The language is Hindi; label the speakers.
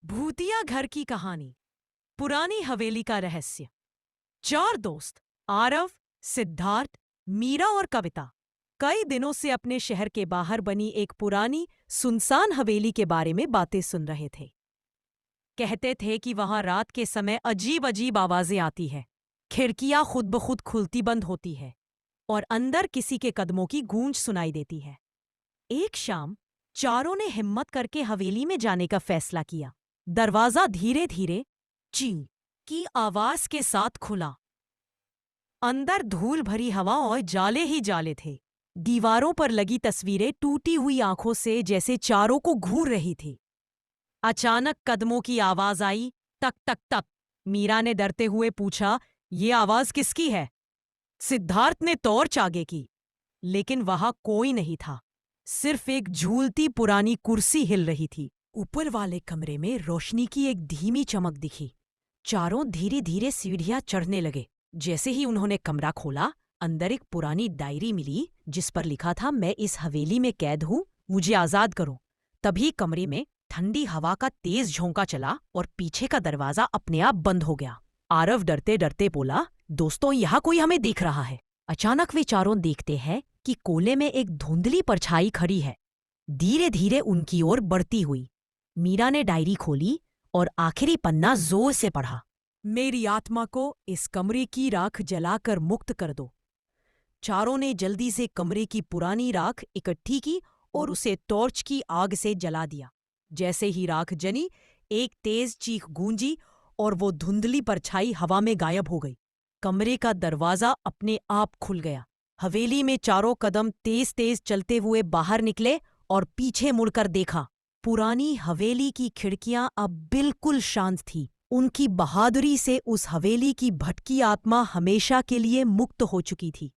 Speaker 1: भूतिया घर की कहानी। पुरानी हवेली का रहस्य। चार दोस्त आरव, सिद्धार्थ, मीरा और कविता कई दिनों से अपने शहर के बाहर बनी एक पुरानी सुनसान हवेली के बारे में बातें सुन रहे थे। कहते थे कि वहां रात के समय अजीब अजीब आवाजें आती है, खिड़कियां खुद ब खुद खुलती बंद होती है और अंदर किसी के कदमों की गूंज सुनाई देती है। एक शाम चारों ने हिम्मत करके हवेली में जाने का फैसला किया। दरवाजा धीरे धीरे ची की आवाज के साथ खुला। अंदर धूल भरी हवा और जाले ही जाले थे। दीवारों पर लगी तस्वीरें टूटी हुई आंखों से जैसे चारों को घूर रही थी। अचानक कदमों की आवाज आई, टक टक टक। मीरा ने डरते हुए पूछा, ये आवाज किसकी है? सिद्धार्थ ने टॉर्च आगे की, लेकिन वहां कोई नहीं था। सिर्फ एक झूलती पुरानी कुर्सी हिल रही थी। ऊपर वाले कमरे में रोशनी की एक धीमी चमक दिखी। चारों धीरे धीरे सीढ़ियां चढ़ने लगे। जैसे ही उन्होंने कमरा खोला, अंदर एक पुरानी डायरी मिली जिस पर लिखा था, मैं इस हवेली में कैद हूं, मुझे आजाद करो। तभी कमरे में ठंडी हवा का तेज झोंका चला और पीछे का दरवाजा अपने आप बंद हो गया। आरव डरते डरते बोला, दोस्तों यहाँ कोई हमें देख रहा है। अचानक वे चारों देखते हैं कि कोले में एक धुंधली परछाई खड़ी है, धीरे धीरे उनकी ओर बढ़ती हुई। मीरा ने डायरी खोली और आखिरी पन्ना जोर से पढ़ा। मेरी आत्मा को इस कमरे की राख जलाकर मुक्त कर दो। चारों ने जल्दी से कमरे की पुरानी राख इकट्ठी की और उसे टॉर्च की आग से जला दिया। जैसे ही राख जली, एक तेज चीख गूंजी और वो धुंधली परछाई हवा में गायब हो गई। कमरे का दरवाजा अपने आप खुल गया। हवेली में चारों कदम तेज तेज चलते हुए बाहर निकले और पीछे मुड़कर देखा। पुरानी हवेली की खिड़कियां अब बिल्कुल शांत थी। उनकी बहादुरी से उस हवेली की भटकी आत्मा हमेशा के लिए मुक्त हो चुकी थी।